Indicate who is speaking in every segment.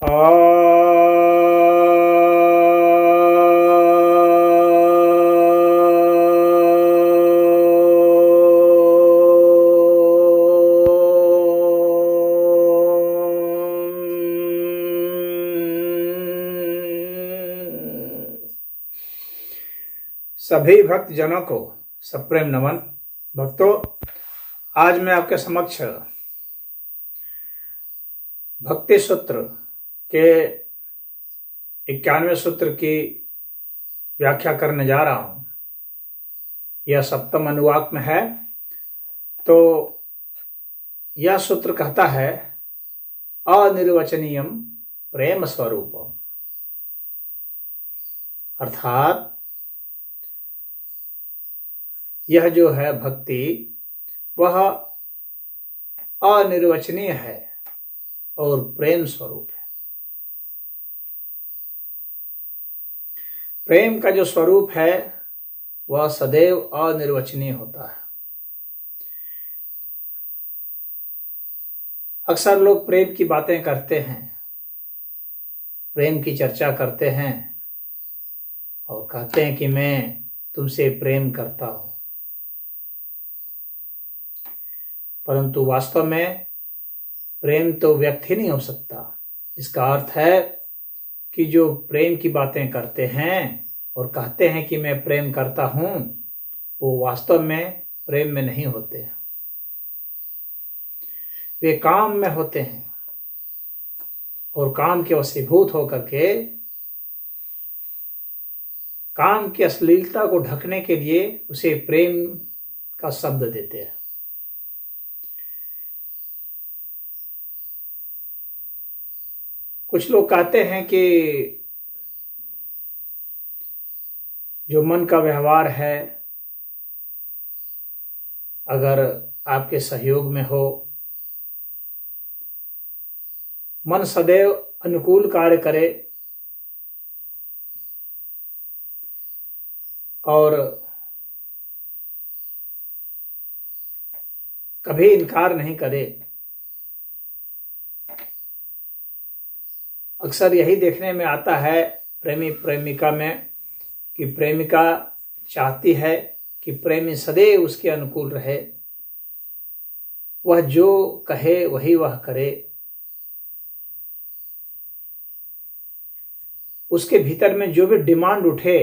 Speaker 1: सभी भक्त जनों को सप्रेम नमन। भक्तों, आज मैं आपके समक्ष भक्ति सूत्र के 91वें सूत्र की व्याख्या करने जा रहा हूं। यह सप्तम अनुवाक में है। तो यह सूत्र कहता है, अनिर्वचनीयम प्रेम स्वरूपम, अर्थात यह जो है भक्ति वह अनिर्वचनीय है और प्रेम स्वरूप है। प्रेम का जो स्वरूप है वह सदैव अनिर्वचनीय होता है। अक्सर लोग प्रेम की बातें करते हैं, प्रेम की चर्चा करते हैं और कहते हैं कि मैं तुमसे प्रेम करता हूं, परंतु वास्तव में प्रेम तो व्यक्त ही नहीं हो सकता। इसका अर्थ है कि जो प्रेम की बातें करते हैं और कहते हैं कि मैं प्रेम करता हूं, वो वास्तव में प्रेम में नहीं होते, वे काम में होते हैं और काम के वशीभूत होकर के काम की अश्लीलता को ढकने के लिए उसे प्रेम का शब्द देते हैं। कुछ लोग कहते हैं कि जो मन का व्यवहार है, अगर आपके सहयोग में हो, मन सदैव अनुकूल कार्य करे और कभी इनकार नहीं करे। अक्सर यही देखने में आता है प्रेमी प्रेमिका में कि प्रेमिका चाहती है कि प्रेमी सदैव उसके अनुकूल रहे, वह जो कहे वही वह करे, उसके भीतर में जो भी डिमांड उठे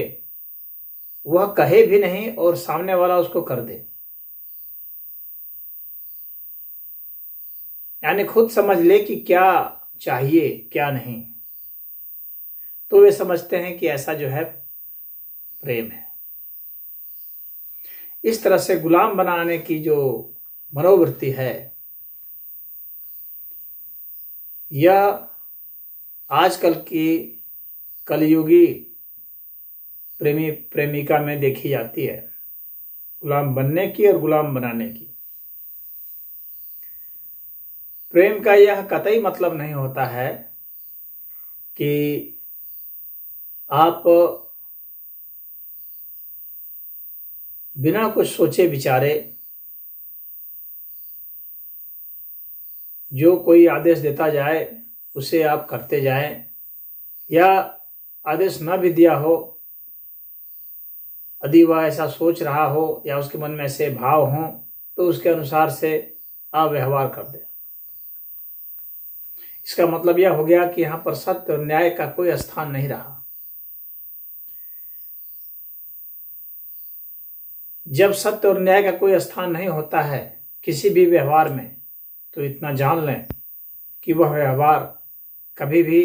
Speaker 1: वह कहे भी नहीं और सामने वाला उसको कर दे। यानी खुद समझ ले कि क्या चाहिए क्या नहीं, तो वे समझते हैं कि ऐसा जो है प्रेम है। इस तरह से गुलाम बनाने की जो मनोवृत्ति है, यह आजकल की कलयुगी प्रेमी प्रेमिका में देखी जाती है, गुलाम बनने की और गुलाम बनाने की। प्रेम का यह कतई मतलब नहीं होता है कि आप बिना कुछ सोचे विचारे जो कोई आदेश देता जाए उसे आप करते जाएं, या आदेश न भी दिया हो, यदि वह ऐसा सोच रहा हो या उसके मन में ऐसे भाव हों तो उसके अनुसार से आप व्यवहार कर दें। इसका मतलब यह हो गया कि यहाँ पर सत्य और न्याय का कोई स्थान नहीं रहा। जब सत्य और न्याय का कोई स्थान नहीं होता है किसी भी व्यवहार में, तो इतना जान लें कि वह व्यवहार कभी भी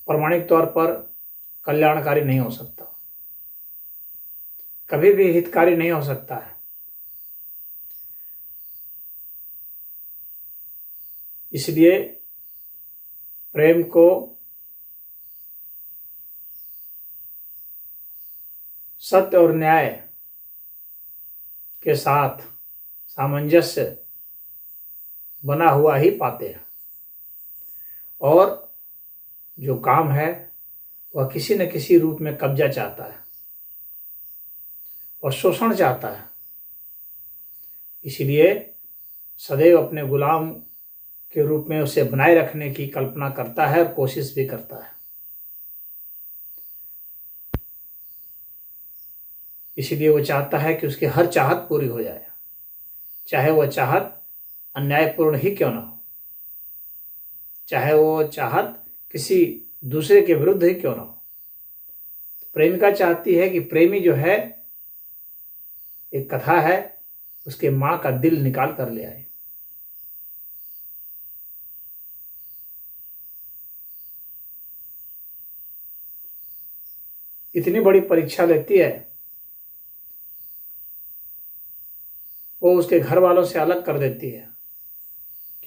Speaker 1: प्रामाणिक तौर पर कल्याणकारी नहीं हो सकता, कभी भी हितकारी नहीं हो सकता है। इसलिए प्रेम को सत्य और न्याय के साथ सामंजस्य बना हुआ ही पाते हैं, और जो काम है वह किसी न किसी रूप में कब्जा चाहता है और शोषण चाहता है। इसलिए सदैव अपने गुलाम के रूप में उसे बनाए रखने की कल्पना करता है और कोशिश भी करता है। इसलिए वो चाहता है कि उसकी हर चाहत पूरी हो जाए, चाहे वह चाहत अन्यायपूर्ण ही क्यों ना हो, चाहे वो चाहत किसी दूसरे के विरुद्ध ही क्यों ना हो। प्रेमिका चाहती है कि प्रेमी जो है, एक कथा है, उसके मां का दिल निकाल कर ले आए। इतनी बड़ी परीक्षा लेती है, वो उसके घर वालों से अलग कर देती है,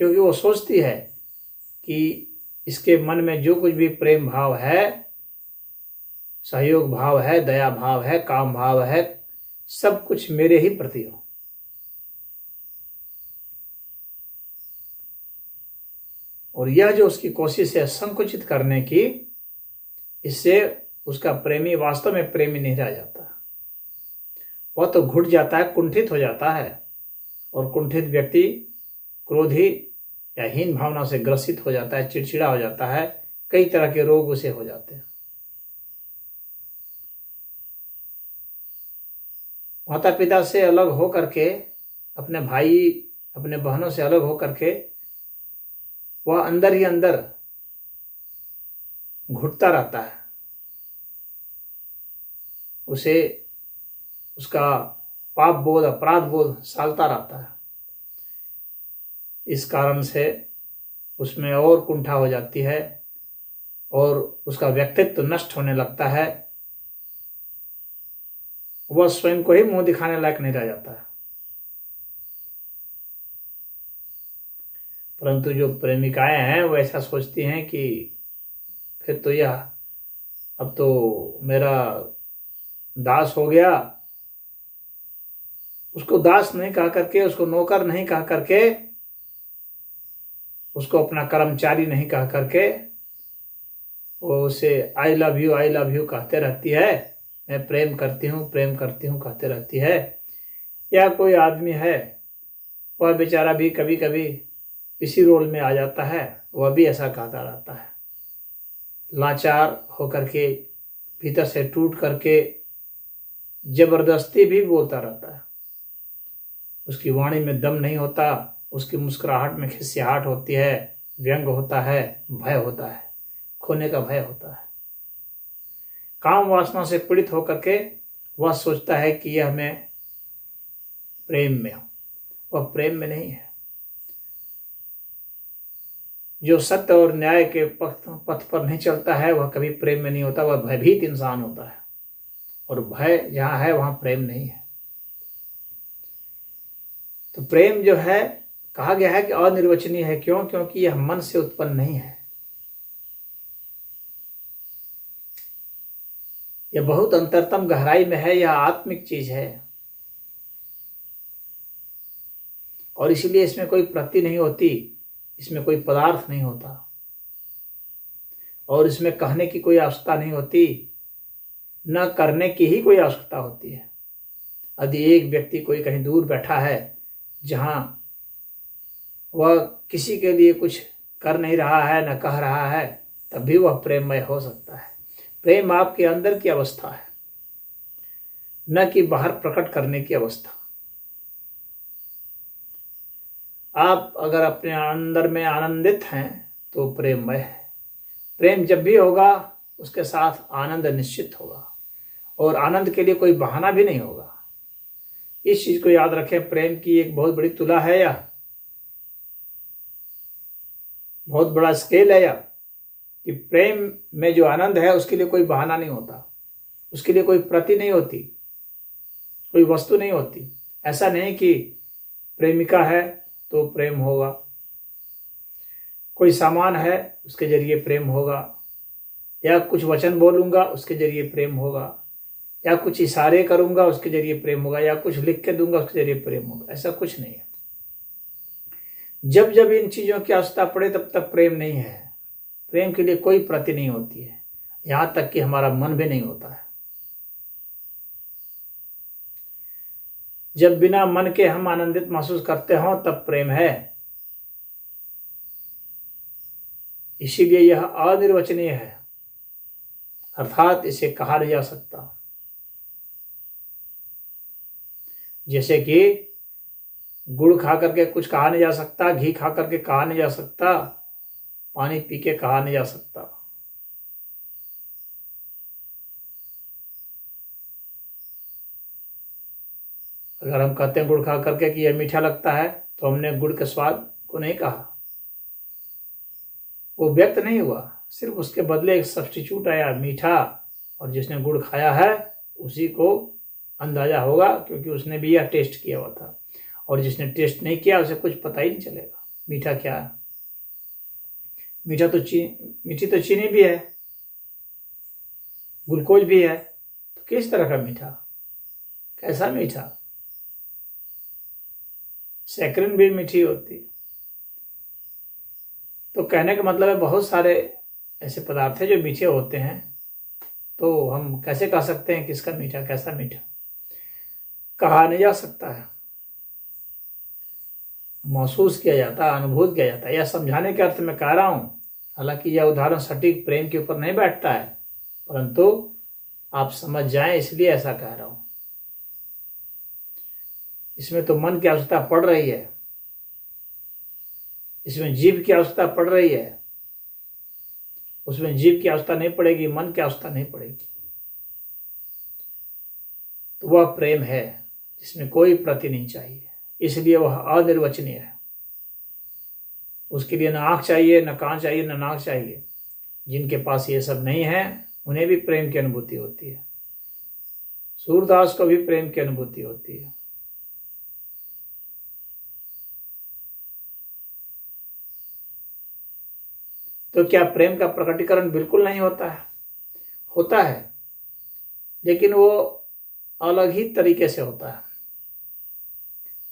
Speaker 1: क्योंकि वो सोचती है कि इसके मन में जो कुछ भी प्रेम भाव है, सहयोग भाव है, दया भाव है, काम भाव है, सब कुछ मेरे ही प्रति हो। और यह जो उसकी कोशिश है संकुचित करने की, इससे उसका प्रेमी वास्तव में प्रेमी नहीं रह जाता, वह तो घुट जाता है, कुंठित हो जाता है। और कुंठित व्यक्ति क्रोधी या हीन भावना से ग्रसित हो जाता है, चिड़चिड़ा हो जाता है, कई तरह के रोग उसे हो जाते हैं। माता पिता से अलग हो करके, अपने भाई अपने बहनों से अलग हो करके वह अंदर ही अंदर घुटता रहता है, उसे उसका पाप बोध, अपराध बोध सालता रहता है। इस कारण से उसमें और कुंठा हो जाती है और उसका व्यक्तित्व नष्ट होने लगता है, वह स्वयं को ही मुंह दिखाने लायक नहीं रह जाता है। परंतु जो प्रेमिकाएं हैं वो ऐसा सोचती हैं कि फिर तो यह अब तो मेरा दास हो गया। उसको दास नहीं कह करके, उसको नौकर नहीं कह करके, उसको अपना कर्मचारी नहीं कह करके, वो उसे आई लव यू कहते रहती है, मैं प्रेम करती हूँ कहते रहती है। या कोई आदमी है, वह बेचारा भी कभी कभी इसी रोल में आ जाता है, वह भी ऐसा कहता रहता है, लाचार होकर के, भीतर से टूट करके जबरदस्ती भी बोलता रहता है। उसकी वाणी में दम नहीं होता, उसकी मुस्कुराहट में खिसियाहट होती है, व्यंग होता है, भय होता है, खोने का भय होता है। काम वासना से पीड़ित होकर के वह सोचता है कि यह मैं प्रेम में हूं, वह प्रेम में नहीं है। जो सत्य और न्याय के पथ पर नहीं चलता है वह कभी प्रेम में नहीं होता, वह भयभीत इंसान होता है। और भय जहां है वहां प्रेम नहीं है। तो प्रेम जो है, कहा गया है कि अनिर्वचनीय है। क्यों? क्योंकि यह मन से उत्पन्न नहीं है, यह बहुत अंतरतम गहराई में है, यह आत्मिक चीज है। और इसीलिए इसमें कोई प्रति नहीं होती, इसमें कोई पदार्थ नहीं होता, और इसमें कहने की कोई आवश्यकता नहीं होती, न करने की ही कोई आवश्यकता होती है। यदि एक व्यक्ति कोई कहीं दूर बैठा है, जहां वह किसी के लिए कुछ कर नहीं रहा है, न कह रहा है, तब भी वह प्रेममय हो सकता है। प्रेम आपके अंदर की अवस्था है, न कि बाहर प्रकट करने की अवस्था। आप अगर अपने अंदर में आनंदित हैं तो प्रेममय है। प्रेम जब भी होगा उसके साथ आनंद निश्चित होगा, और आनंद के लिए कोई बहाना भी नहीं होगा। इस चीज को याद रखें, प्रेम की एक बहुत बड़ी तुला है, या बहुत बड़ा स्केल है, या कि प्रेम में जो आनंद है उसके लिए कोई बहाना नहीं होता, उसके लिए कोई प्रति नहीं होती, कोई वस्तु नहीं होती। ऐसा नहीं कि प्रेमिका है तो प्रेम होगा, कोई सामान है उसके जरिए प्रेम होगा, या कुछ वचन बोलूंगा उसके जरिए प्रेम होगा, या कुछ इशारे करूंगा उसके जरिए प्रेम होगा, या कुछ लिख के दूंगा उसके जरिए प्रेम होगा। ऐसा कुछ नहीं है। जब जब इन चीजों की आवश्यकता पड़े तब तक प्रेम नहीं है। प्रेम के लिए कोई प्रति नहीं होती है, यहां तक कि हमारा मन भी नहीं होता है। जब बिना मन के हम आनंदित महसूस करते हो तब प्रेम है। इसीलिए यह अनिर्वचनीय है, अर्थात इसे कहा नहीं जा सकता। जैसे कि गुड़ खा करके कुछ कहा नहीं जा सकता, घी खा करके कहा नहीं जा सकता, पानी पी के कहा नहीं जा सकता। अगर हम कहते हैं गुड़ खा करके कि यह मीठा लगता है, तो हमने गुड़ के स्वाद को नहीं कहा, वो व्यक्त नहीं हुआ, सिर्फ उसके बदले एक सब्स्टिट्यूट आया मीठा, और जिसने गुड़ खाया है उसी को अंदाजा होगा, क्योंकि उसने भी यह टेस्ट किया हुआ था। और जिसने टेस्ट नहीं किया उसे कुछ पता ही नहीं चलेगा मीठा क्या है। मीठी तो चीनी भी है, ग्लूकोज भी है, तो किस तरह का मीठा, कैसा मीठा? सैकरिन भी मीठी होती। तो कहने का मतलब है बहुत सारे ऐसे पदार्थ हैं जो मीठे होते हैं, तो हम कैसे कह सकते हैं किसका मीठा, कैसा मीठा? कहा नहीं जा सकता है, महसूस किया जाता है, अनुभूत किया जाता है। यह समझाने के अर्थ में कह रहा हूं, हालांकि यह उदाहरण सटीक प्रेम के ऊपर नहीं बैठता है, परंतु आप समझ जाएं इसलिए ऐसा कह रहा हूं। इसमें तो मन की आवश्यकता पड़ रही है, इसमें जीव की आवश्यकता पड़ रही है, उसमें जीव की आवश्यकता नहीं पड़ेगी, मन की आवश्यकता नहीं पड़ेगी। तो वह प्रेम है जिसमें कोई प्रति नहीं चाहिए, इसलिए वह अनिर्वचनीय है। उसके लिए न आँख चाहिए, न कान चाहिए, न नाक चाहिए। जिनके पास ये सब नहीं है उन्हें भी प्रेम की अनुभूति होती है। सूरदास को भी प्रेम की अनुभूति होती है। तो क्या प्रेम का प्रकटीकरण बिल्कुल नहीं होता है? होता है, लेकिन वो अलग ही तरीके से होता है,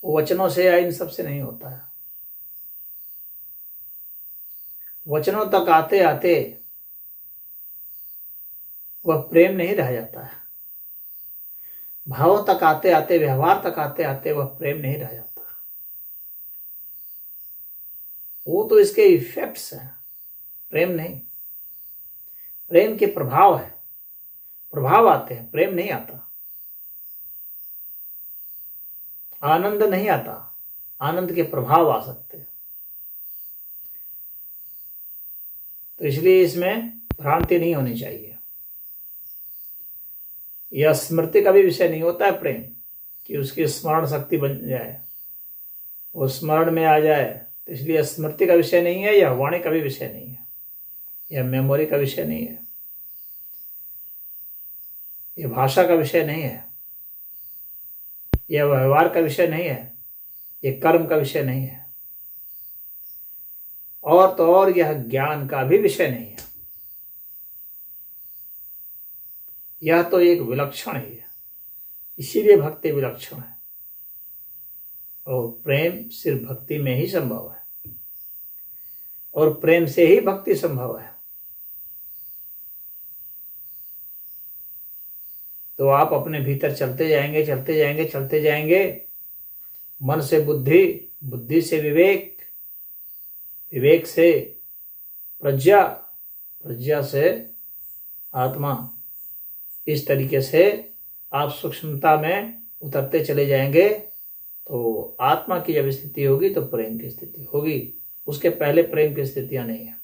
Speaker 1: वो वचनों से या इन सब से नहीं होता है। वचनों तक आते आते वह प्रेम नहीं रह जाता है, भावों तक आते आते, व्यवहार तक आते आते वह प्रेम नहीं रह जाता। वो तो इसके इफेक्ट्स हैं, प्रेम नहीं। प्रेम के प्रभाव है, प्रभाव आते हैं, प्रेम नहीं आता। आनंद नहीं आता, आनंद के प्रभाव आ सकते हैं। तो इसलिए इसमें भ्रांति नहीं होनी चाहिए। यह स्मृति का भी विषय नहीं होता है प्रेम, कि उसकी स्मरण शक्ति बन जाए, वो स्मरण में आ जाए। तो इसलिए स्मृति का विषय नहीं है, यह वाणी का भी विषय नहीं है, यह मेमोरी का विषय नहीं है, यह भाषा का विषय नहीं है, यह व्यवहार का विषय नहीं है, यह कर्म का विषय नहीं है, और तो और यह ज्ञान का भी विषय नहीं है। यह तो एक विलक्षण ही है, इसीलिए भक्ति विलक्षण है। और प्रेम सिर्फ भक्ति में ही संभव है, और प्रेम से ही भक्ति संभव है। तो आप अपने भीतर चलते जाएंगे, चलते जाएंगे, चलते जाएंगे, मन से बुद्धि, बुद्धि से विवेक, विवेक से प्रज्ञा, प्रज्ञा से आत्मा। इस तरीके से आप सूक्ष्मता में उतरते चले जाएंगे, तो आत्मा की जब स्थिति होगी तो प्रेम की स्थिति होगी। उसके पहले प्रेम की स्थितियां नहीं है।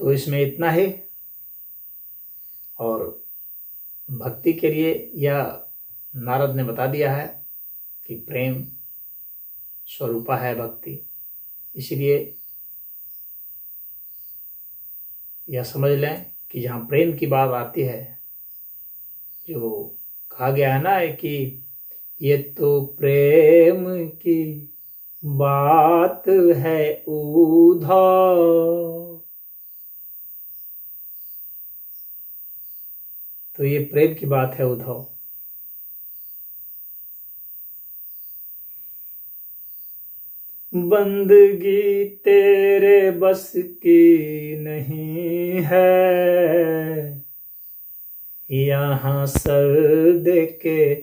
Speaker 1: तो इसमें इतना ही। और भक्ति के लिए यह नारद ने बता दिया है कि प्रेम स्वरूपा है भक्ति। इसलिए यह समझ लें कि जहाँ प्रेम की बात आती है, जो कहा गया है ना कि ये तो प्रेम की बात है उधार, तो ये प्रेम की बात है उद्धव। बंदगी तेरे बस की नहीं है, यहाँ सर दे के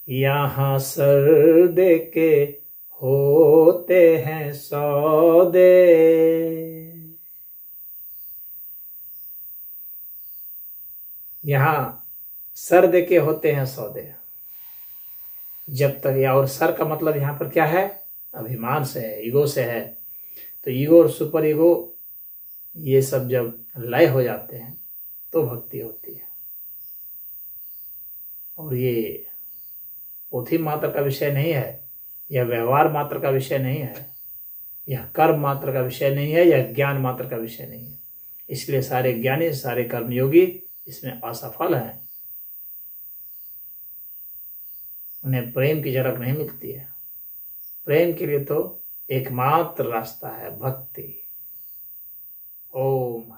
Speaker 1: यहाँ सर दे के होते हैं सौदे। यहाँ सर दे के होते हैं सौदे। जब तक, या और सर का मतलब यहाँ पर क्या है? अभिमान से है, ईगो से है। तो ईगो और सुपर ईगो ये सब जब लय हो जाते हैं तो भक्ति होती है। और ये पोथी मात्र का विषय नहीं है, यह व्यवहार मात्र का विषय नहीं है, यह कर्म मात्र का विषय नहीं है, यह ज्ञान मात्र का विषय नहीं है। इसलिए सारे ज्ञानी, सारे कर्मयोगी इसमें असफल हैं। उन्हें प्रेम की झलक नहीं मिलती है। प्रेम के लिए तो एकमात्र रास्ता है भक्ति। ओम।